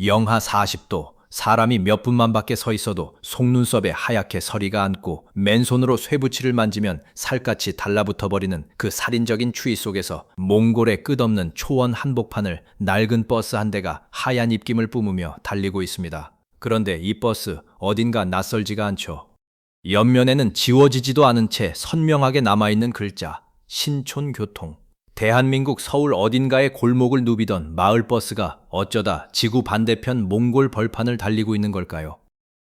영하 40도, 사람이 몇 분만 밖에 서 있어도 속눈썹에 하얗게 서리가 앉고 맨손으로 쇠붙이를 만지면 살갗이 달라붙어 버리는 그 살인적인 추위 속에서 몽골의 끝없는 초원 한복판을 낡은 버스 한 대가 하얀 입김을 뿜으며 달리고 있습니다. 그런데 이 버스 어딘가 낯설지가 않죠. 옆면에는 지워지지도 않은 채 선명하게 남아있는 글자, 신촌교통. 대한민국 서울 어딘가의 골목을 누비던 마을버스가 어쩌다 지구 반대편 몽골 벌판을 달리고 있는 걸까요?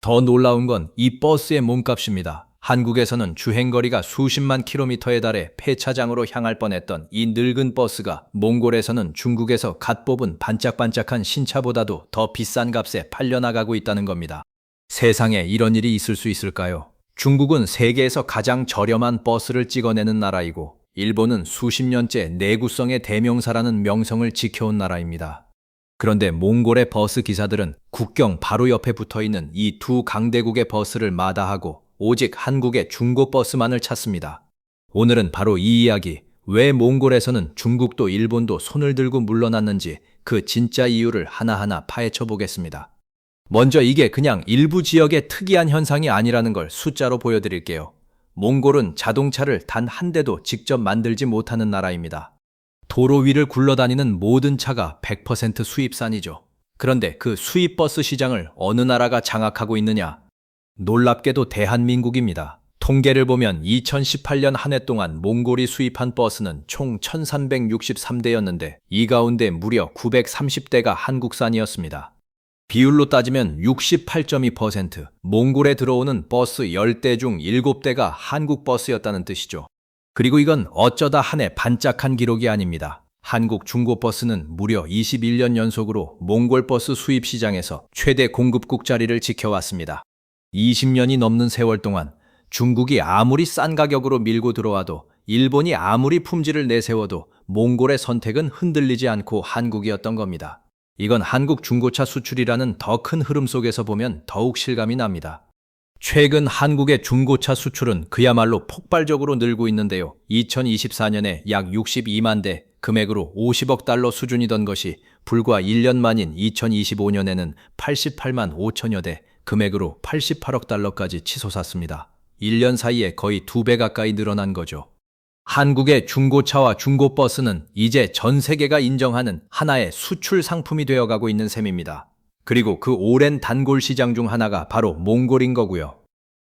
더 놀라운 건 이 버스의 몸값입니다. 한국에서는 주행거리가 수십만 킬로미터에 달해 폐차장으로 향할 뻔했던 이 늙은 버스가 몽골에서는 중국에서 갓 뽑은 반짝반짝한 신차보다도 더 비싼 값에 팔려나가고 있다는 겁니다. 세상에 이런 일이 있을 수 있을까요? 중국은 세계에서 가장 저렴한 버스를 찍어내는 나라이고 일본은 수십 년째 내구성의 대명사라는 명성을 지켜온 나라입니다. 그런데 몽골의 버스 기사들은 국경 바로 옆에 붙어있는 이 두 강대국의 버스를 마다하고 오직 한국의 중고 버스만을 찾습니다. 오늘은 바로 이 이야기, 왜 몽골에서는 중국도 일본도 손을 들고 물러났는지 그 진짜 이유를 하나하나 파헤쳐 보겠습니다. 먼저 이게 그냥 일부 지역의 특이한 현상이 아니라는 걸 숫자로 보여드릴게요. 몽골은 자동차를 단 한 대도 직접 만들지 못하는 나라입니다. 도로 위를 굴러다니는 모든 차가 100% 수입산이죠. 그런데 그 수입버스 시장을 어느 나라가 장악하고 있느냐? 놀랍게도 대한민국입니다. 통계를 보면 2018년 한 해 동안 몽골이 수입한 버스는 총 1363대였는데 이 가운데 무려 930대가 한국산이었습니다. 비율로 따지면 68.2%, 몽골에 들어오는 버스 10대 중 7대가 한국 버스였다는 뜻이죠. 그리고 이건 어쩌다 한 해 반짝한 기록이 아닙니다. 한국 중고버스는 무려 21년 연속으로 몽골 버스 수입 시장에서 최대 공급국 자리를 지켜왔습니다. 20년이 넘는 세월 동안 중국이 아무리 싼 가격으로 밀고 들어와도 일본이 아무리 품질을 내세워도 몽골의 선택은 흔들리지 않고 한국이었던 겁니다. 이건 한국 중고차 수출이라는 더 큰 흐름 속에서 보면 더욱 실감이 납니다. 최근 한국의 중고차 수출은 그야말로 폭발적으로 늘고 있는데요. 2024년에 약 62만 대, 금액으로 50억 달러 수준이던 것이 불과 1년 만인 2025년에는 88만 5천여 대, 금액으로 88억 달러까지 치솟았습니다. 1년 사이에 거의 2배 가까이 늘어난 거죠. 한국의 중고차와 중고버스는 이제 전 세계가 인정하는 하나의 수출 상품이 되어가고 있는 셈입니다. 그리고 그 오랜 단골 시장 중 하나가 바로 몽골인 거고요.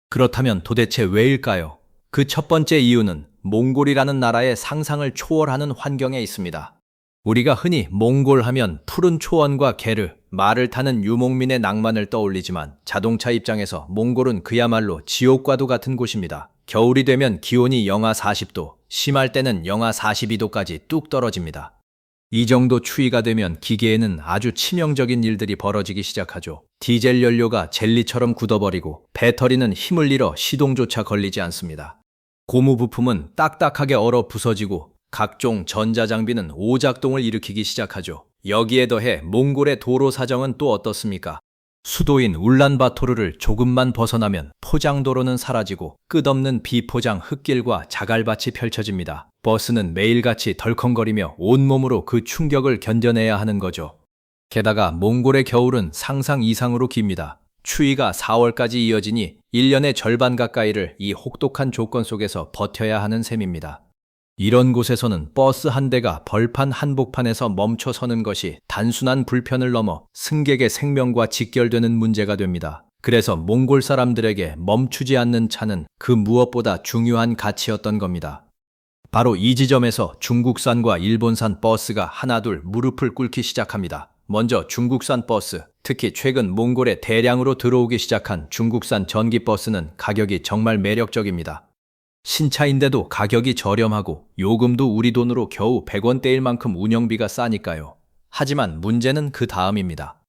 그렇다면 도대체 왜일까요? 그 첫 번째 이유는 몽골이라는 나라의 상상을 초월하는 환경에 있습니다. 우리가 흔히 몽골 하면 푸른 초원과 게르, 말을 타는 유목민의 낭만을 떠올리지만 자동차 입장에서 몽골은 그야말로 지옥과도 같은 곳입니다. 겨울이 되면 기온이 영하 40도, 심할 때는 영하 42도까지 뚝 떨어집니다. 이 정도 추위가 되면 기계에는 아주 치명적인 일들이 벌어지기 시작하죠. 디젤 연료가 젤리처럼 굳어버리고 배터리는 힘을 잃어 시동조차 걸리지 않습니다. 고무 부품은 딱딱하게 얼어 부서지고 각종 전자장비는 오작동을 일으키기 시작하죠. 여기에 더해 몽골의 도로 사정은 또 어떻습니까? 수도인 울란바토르를 조금만 벗어나면 포장도로는 사라지고 끝없는 비포장 흙길과 자갈밭이 펼쳐집니다. 버스는 매일같이 덜컹거리며 온몸으로 그 충격을 견뎌내야 하는 거죠. 게다가 몽골의 겨울은 상상 이상으로 깁니다. 추위가 4월까지 이어지니 1년의 절반 가까이를 이 혹독한 조건 속에서 버텨야 하는 셈입니다. 이런 곳에서는 버스 한 대가 벌판 한복판에서 멈춰 서는 것이 단순한 불편을 넘어 승객의 생명과 직결되는 문제가 됩니다. 그래서 몽골 사람들에게 멈추지 않는 차는 그 무엇보다 중요한 가치였던 겁니다. 바로 이 지점에서 중국산과 일본산 버스가 하나둘 무릎을 꿇기 시작합니다. 먼저 중국산 버스, 특히 최근 몽골에 대량으로 들어오기 시작한 중국산 전기버스는 가격이 정말 매력적입니다. 신차인데도 가격이 저렴하고 요금도 우리 돈으로 겨우 100원대일 만큼 운영비가 싸니까요. 하지만 문제는 그 다음입니다.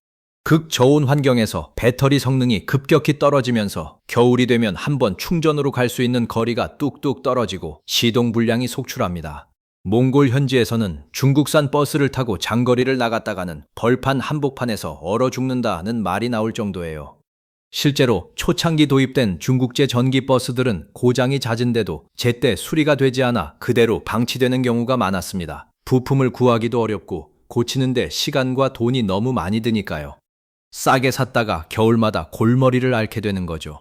극저온 환경에서 배터리 성능이 급격히 떨어지면서 겨울이 되면 한번 충전으로 갈 수 있는 거리가 뚝뚝 떨어지고 시동 불량이 속출합니다. 몽골 현지에서는 중국산 버스를 타고 장거리를 나갔다가는 벌판 한복판에서 얼어 죽는다는 말이 나올 정도예요. 실제로 초창기 도입된 중국제 전기버스들은 고장이 잦은데도 제때 수리가 되지 않아 그대로 방치되는 경우가 많았습니다. 부품을 구하기도 어렵고 고치는데 시간과 돈이 너무 많이 드니까요. 싸게 샀다가 겨울마다 골머리를 앓게 되는 거죠.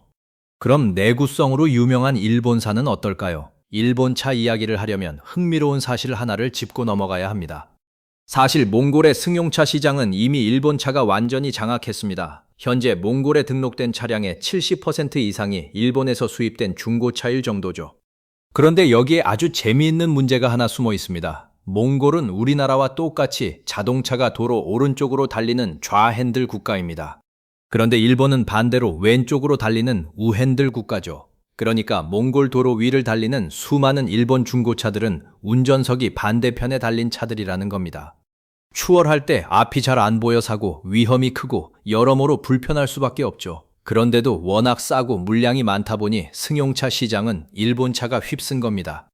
그럼 내구성으로 유명한 일본산은 어떨까요? 일본차 이야기를 하려면 흥미로운 사실 하나를 짚고 넘어가야 합니다. 사실 몽골의 승용차 시장은 이미 일본차가 완전히 장악했습니다. 현재 몽골에 등록된 차량의 70% 이상이 일본에서 수입된 중고차일 정도죠. 그런데 여기에 아주 재미있는 문제가 하나 숨어 있습니다. 몽골은 우리나라와 똑같이 자동차가 도로 오른쪽으로 달리는 좌핸들 국가입니다. 그런데 일본은 반대로 왼쪽으로 달리는 우핸들 국가죠. 그러니까 몽골 도로 위를 달리는 수많은 일본 중고차들은 운전석이 반대편에 달린 차들이라는 겁니다. 추월할 때 앞이 잘 안 보여 사고 위험이 크고 여러모로 불편할 수밖에 없죠. 그런데도 워낙 싸고 물량이 많다 보니 승용차 시장은 일본차가 휩쓴 겁니다.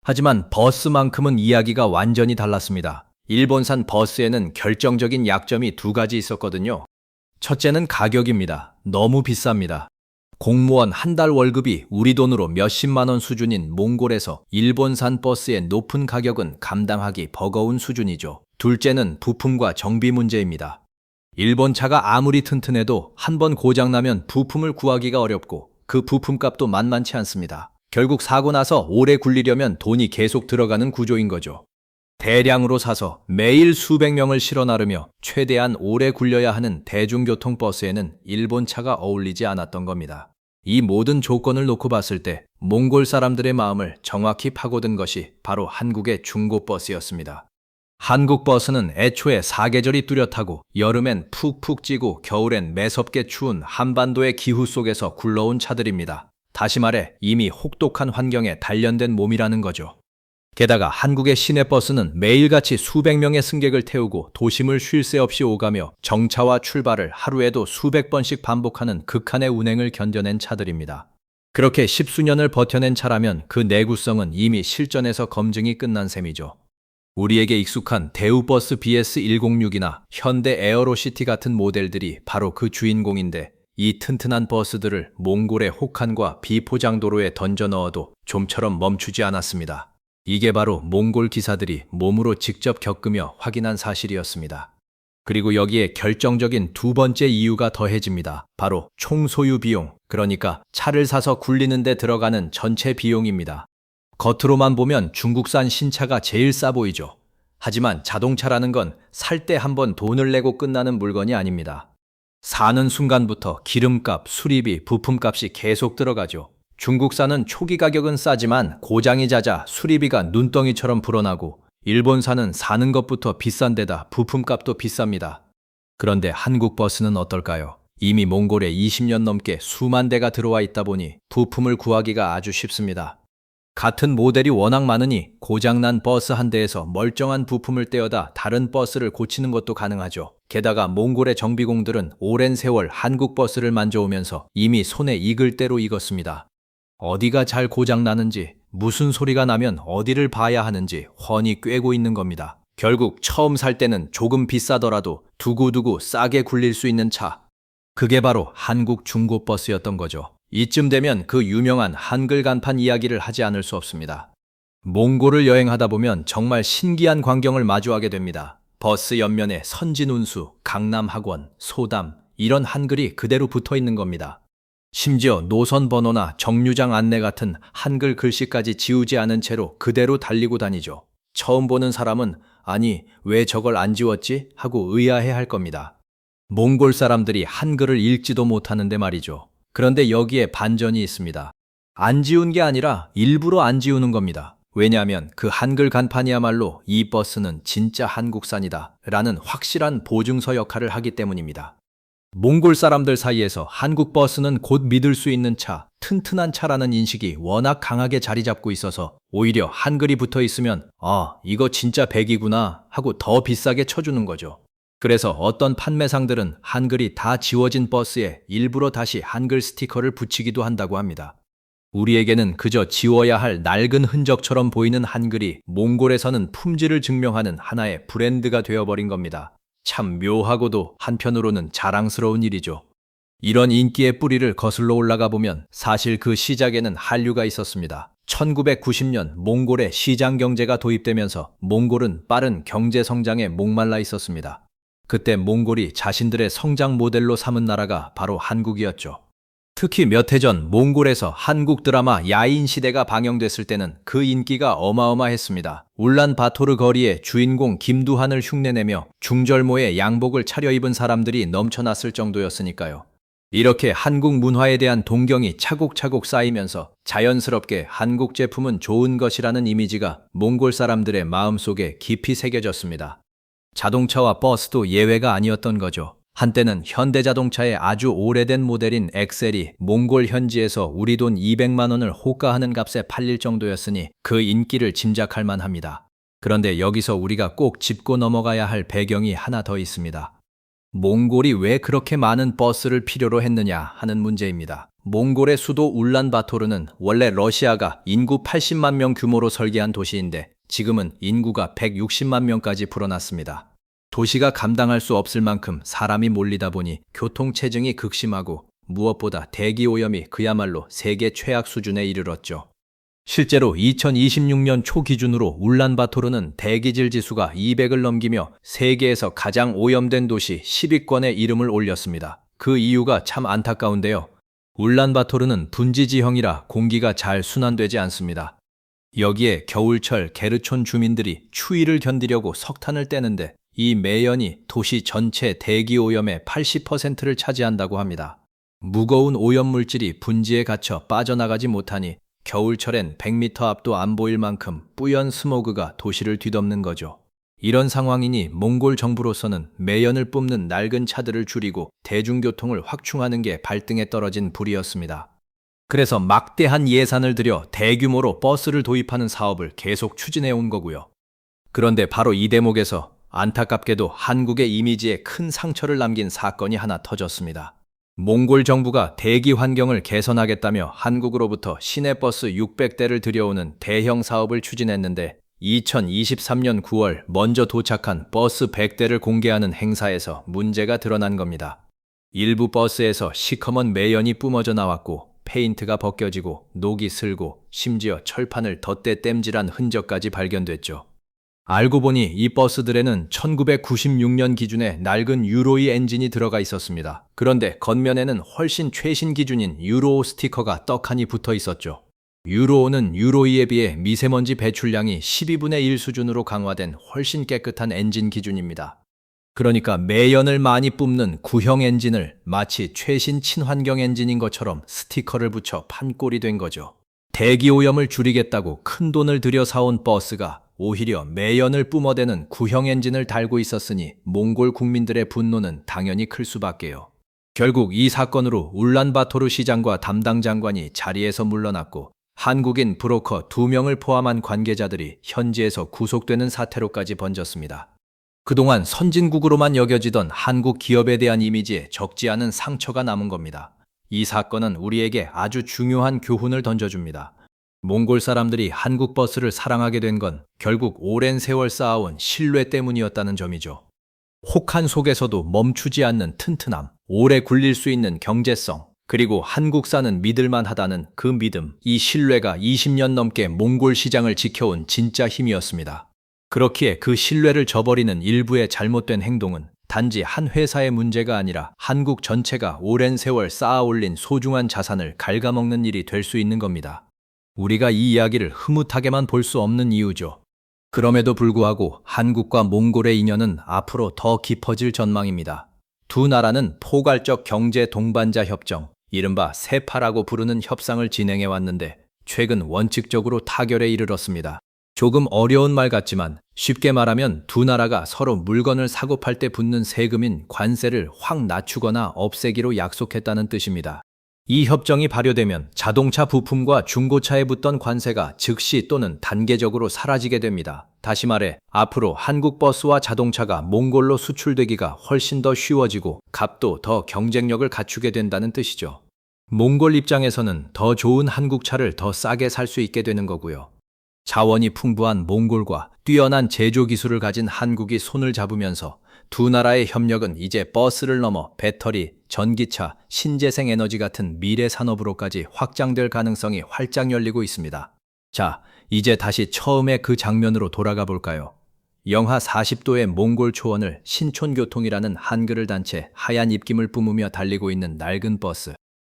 하지만 버스만큼은 이야기가 완전히 달랐습니다. 일본산 버스에는 결정적인 약점이 두 가지 있었거든요. 첫째는 가격입니다. 너무 비쌉니다. 공무원 한 달 월급이 우리 돈으로 몇십만 원 수준인 몽골에서 일본산 버스의 높은 가격은 감당하기 버거운 수준이죠. 둘째는 부품과 정비 문제입니다. 일본 차가 아무리 튼튼해도 한 번 고장나면 부품을 구하기가 어렵고 그 부품값도 만만치 않습니다. 결국 사고 나서 오래 굴리려면 돈이 계속 들어가는 구조인 거죠. 대량으로 사서 매일 수백 명을 실어 나르며 최대한 오래 굴려야 하는 대중교통 버스에는 일본 차가 어울리지 않았던 겁니다. 이 모든 조건을 놓고 봤을 때 몽골 사람들의 마음을 정확히 파고든 것이 바로 한국의 중고버스였습니다. 한국 버스는 애초에 사계절이 뚜렷하고 여름엔 푹푹 찌고 겨울엔 매섭게 추운 한반도의 기후 속에서 굴러온 차들입니다. 다시 말해 이미 혹독한 환경에 단련된 몸이라는 거죠. 게다가 한국의 시내버스는 매일같이 수백 명의 승객을 태우고 도심을 쉴 새 없이 오가며 정차와 출발을 하루에도 수백 번씩 반복하는 극한의 운행을 견뎌낸 차들입니다. 그렇게 십수년을 버텨낸 차라면 그 내구성은 이미 실전에서 검증이 끝난 셈이죠. 우리에게 익숙한 대우버스 BS106이나 현대 에어로시티 같은 모델들이 바로 그 주인공인데 이 튼튼한 버스들을 몽골의 혹한과 비포장도로에 던져 넣어도 좀처럼 멈추지 않았습니다. 이게 바로 몽골 기사들이 몸으로 직접 겪으며 확인한 사실이었습니다. 그리고 여기에 결정적인 두 번째 이유가 더해집니다. 바로 총소유 비용, 그러니까 차를 사서 굴리는 데 들어가는 전체 비용입니다. 겉으로만 보면 중국산 신차가 제일 싸 보이죠. 하지만 자동차라는 건 살 때 한번 돈을 내고 끝나는 물건이 아닙니다. 사는 순간부터 기름값, 수리비, 부품값이 계속 들어가죠. 중국산은 초기 가격은 싸지만 고장이 잦아 수리비가 눈덩이처럼 불어나고 일본산은 사는 것부터 비싼 데다 부품값도 비쌉니다. 그런데 한국 버스는 어떨까요? 이미 몽골에 20년 넘게 수만 대가 들어와 있다 보니 부품을 구하기가 아주 쉽습니다. 같은 모델이 워낙 많으니 고장난 버스 한 대에서 멀쩡한 부품을 떼어다 다른 버스를 고치는 것도 가능하죠. 게다가 몽골의 정비공들은 오랜 세월 한국 버스를 만져오면서 이미 손에 익을 대로 익었습니다. 어디가 잘 고장나는지, 무슨 소리가 나면 어디를 봐야 하는지 훤히 꿰고 있는 겁니다. 결국 처음 살 때는 조금 비싸더라도 두고두고 싸게 굴릴 수 있는 차. 그게 바로 한국 중고버스였던 거죠. 이쯤 되면 그 유명한 한글 간판 이야기를 하지 않을 수 없습니다. 몽골을 여행하다 보면 정말 신기한 광경을 마주하게 됩니다. 버스 옆면에 선진운수, 강남학원, 소담 이런 한글이 그대로 붙어 있는 겁니다. 심지어 노선 번호나 정류장 안내 같은 한글 글씨까지 지우지 않은 채로 그대로 달리고 다니죠. 처음 보는 사람은 아니 왜 저걸 안 지웠지? 하고 의아해 할 겁니다. 몽골 사람들이 한글을 읽지도 못하는데 말이죠. 그런데 여기에 반전이 있습니다. 안 지운 게 아니라 일부러 안 지우는 겁니다. 왜냐하면 그 한글 간판이야말로 이 버스는 진짜 한국산이다 라는 확실한 보증서 역할을 하기 때문입니다. 몽골 사람들 사이에서 한국 버스는 곧 믿을 수 있는 차, 튼튼한 차라는 인식이 워낙 강하게 자리 잡고 있어서 오히려 한글이 붙어 있으면 이거 진짜 백이구나 하고 더 비싸게 쳐주는 거죠. 그래서 어떤 판매상들은 한글이 다 지워진 버스에 일부러 다시 한글 스티커를 붙이기도 한다고 합니다. 우리에게는 그저 지워야 할 낡은 흔적처럼 보이는 한글이 몽골에서는 품질을 증명하는 하나의 브랜드가 되어버린 겁니다. 참 묘하고도 한편으로는 자랑스러운 일이죠. 이런 인기의 뿌리를 거슬러 올라가 보면 사실 그 시작에는 한류가 있었습니다. 1990년 몽골의 시장 경제가 도입되면서 몽골은 빠른 경제 성장에 목말라 있었습니다. 그때 몽골이 자신들의 성장 모델로 삼은 나라가 바로 한국이었죠. 특히 몇 해 전 몽골에서 한국 드라마 야인 시대가 방영됐을 때는 그 인기가 어마어마했습니다. 울란바토르 거리에 주인공 김두한을 흉내내며 중절모의 양복을 차려입은 사람들이 넘쳐났을 정도였으니까요. 이렇게 한국 문화에 대한 동경이 차곡차곡 쌓이면서 자연스럽게 한국 제품은 좋은 것이라는 이미지가 몽골 사람들의 마음속에 깊이 새겨졌습니다. 자동차와 버스도 예외가 아니었던 거죠. 한때는 현대자동차의 아주 오래된 모델인 엑셀이 몽골 현지에서 우리 돈 200만 원을 호가하는 값에 팔릴 정도였으니 그 인기를 짐작할 만합니다. 그런데 여기서 우리가 꼭 짚고 넘어가야 할 배경이 하나 더 있습니다. 몽골이 왜 그렇게 많은 버스를 필요로 했느냐 하는 문제입니다. 몽골의 수도 울란바토르는 원래 러시아가 인구 80만 명 규모로 설계한 도시인데 지금은 인구가 160만 명까지 불어났습니다. 도시가 감당할 수 없을 만큼 사람이 몰리다 보니 교통체증이 극심하고 무엇보다 대기오염이 그야말로 세계 최악 수준에 이르렀죠. 실제로 2026년 초 기준으로 울란바토르는 대기질 지수가 200을 넘기며 세계에서 가장 오염된 도시 10위권에 이름을 올렸습니다. 그 이유가 참 안타까운데요. 울란바토르는 분지지형이라 공기가 잘 순환되지 않습니다. 여기에 겨울철 게르촌 주민들이 추위를 견디려고 석탄을 떼는데 이 매연이 도시 전체 대기오염의 80%를 차지한다고 합니다. 무거운 오염물질이 분지에 갇혀 빠져나가지 못하니 겨울철엔 100m 앞도 안 보일 만큼 뿌연 스모그가 도시를 뒤덮는 거죠. 이런 상황이니 몽골 정부로서는 매연을 뿜는 낡은 차들을 줄이고 대중교통을 확충하는 게 발등에 떨어진 불이었습니다. 그래서 막대한 예산을 들여 대규모로 버스를 도입하는 사업을 계속 추진해 온 거고요. 그런데 바로 이 대목에서 안타깝게도 한국의 이미지에 큰 상처를 남긴 사건이 하나 터졌습니다. 몽골 정부가 대기 환경을 개선하겠다며 한국으로부터 시내버스 600대를 들여오는 대형 사업을 추진했는데 2023년 9월 먼저 도착한 버스 100대를 공개하는 행사에서 문제가 드러난 겁니다. 일부 버스에서 시커먼 매연이 뿜어져 나왔고 페인트가 벗겨지고 녹이 슬고 심지어 철판을 덧대 땜질한 흔적까지 발견됐죠. 알고 보니 이 버스들에는 1996년 기준의 낡은 유로2 엔진이 들어가 있었습니다. 그런데 겉면에는 훨씬 최신 기준인 유로5 스티커가 떡하니 붙어 있었죠. 유로5는 유로2에 비해 미세먼지 배출량이 12분의 1 수준으로 강화된 훨씬 깨끗한 엔진 기준입니다. 그러니까 매연을 많이 뿜는 구형 엔진을 마치 최신 친환경 엔진인 것처럼 스티커를 붙여 판꼴이 된 거죠. 대기오염을 줄이겠다고 큰 돈을 들여 사온 버스가 오히려 매연을 뿜어대는 구형 엔진을 달고 있었으니 몽골 국민들의 분노는 당연히 클 수밖에요. 결국 이 사건으로 울란바토르 시장과 담당 장관이 자리에서 물러났고 한국인 브로커 2명을 포함한 관계자들이 현지에서 구속되는 사태로까지 번졌습니다. 그동안 선진국으로만 여겨지던 한국 기업에 대한 이미지에 적지 않은 상처가 남은 겁니다. 이 사건은 우리에게 아주 중요한 교훈을 던져줍니다. 몽골 사람들이 한국 버스를 사랑하게 된 건 결국 오랜 세월 쌓아온 신뢰 때문이었다는 점이죠. 혹한 속에서도 멈추지 않는 튼튼함, 오래 굴릴 수 있는 경제성, 그리고 한국산은 믿을만하다는 그 믿음, 이 신뢰가 20년 넘게 몽골 시장을 지켜온 진짜 힘이었습니다. 그렇기에 그 신뢰를 저버리는 일부의 잘못된 행동은 단지 한 회사의 문제가 아니라 한국 전체가 오랜 세월 쌓아 올린 소중한 자산을 갉아먹는 일이 될 수 있는 겁니다. 우리가 이 이야기를 흐뭇하게만 볼 수 없는 이유죠. 그럼에도 불구하고 한국과 몽골의 인연은 앞으로 더 깊어질 전망입니다. 두 나라는 포괄적 경제 동반자 협정, 이른바 세파라고 부르는 협상을 진행해 왔는데 최근 원칙적으로 타결에 이르렀습니다. 조금 어려운 말 같지만 쉽게 말하면 두 나라가 서로 물건을 사고 팔 때 붙는 세금인 관세를 확 낮추거나 없애기로 약속했다는 뜻입니다. 이 협정이 발효되면 자동차 부품과 중고차에 붙던 관세가 즉시 또는 단계적으로 사라지게 됩니다. 다시 말해 앞으로 한국 버스와 자동차가 몽골로 수출되기가 훨씬 더 쉬워지고 값도 더 경쟁력을 갖추게 된다는 뜻이죠. 몽골 입장에서는 더 좋은 한국 차를 더 싸게 살 수 있게 되는 거고요. 자원이 풍부한 몽골과 뛰어난 제조 기술을 가진 한국이 손을 잡으면서 두 나라의 협력은 이제 버스를 넘어 배터리, 전기차, 신재생 에너지 같은 미래 산업으로까지 확장될 가능성이 활짝 열리고 있습니다. 자, 이제 다시 처음의 그 장면으로 돌아가 볼까요? 영하 40도의 몽골 초원을 신촌교통이라는 한글을 단 채 하얀 입김을 뿜으며 달리고 있는 낡은 버스.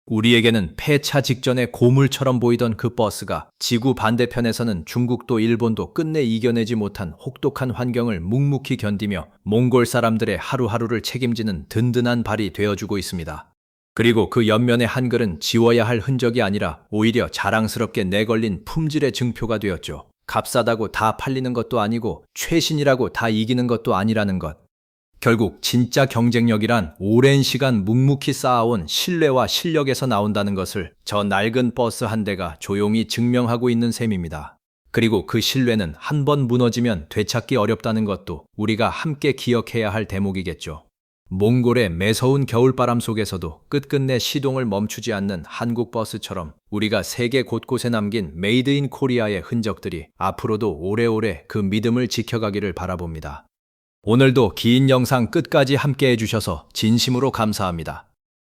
우리에게는 폐차 직전의 고물처럼 보이던 그 버스가 지구 반대편에서는 중국도 일본도 끝내 이겨내지 못한 혹독한 환경을 묵묵히 견디며 몽골 사람들의 하루하루를 책임지는 든든한 발이 되어주고 있습니다. 그리고 그 옆면의 한글은 지워야 할 흔적이 아니라 오히려 자랑스럽게 내걸린 품질의 증표가 되었죠. 값싸다고 다 팔리는 것도 아니고 최신이라고 다 이기는 것도 아니라는 것. 결국 진짜 경쟁력이란 오랜 시간 묵묵히 쌓아온 신뢰와 실력에서 나온다는 것을 저 낡은 버스 한 대가 조용히 증명하고 있는 셈입니다. 그리고 그 신뢰는 한 번 무너지면 되찾기 어렵다는 것도 우리가 함께 기억해야 할 대목이겠죠. 몽골의 매서운 겨울바람 속에서도 끝끝내 시동을 멈추지 않는 한국 버스처럼 우리가 세계 곳곳에 남긴 메이드 인 코리아의 흔적들이 앞으로도 오래오래 그 믿음을 지켜가기를 바라봅니다. 오늘도 긴 영상 끝까지 함께 해주셔서 진심으로 감사합니다.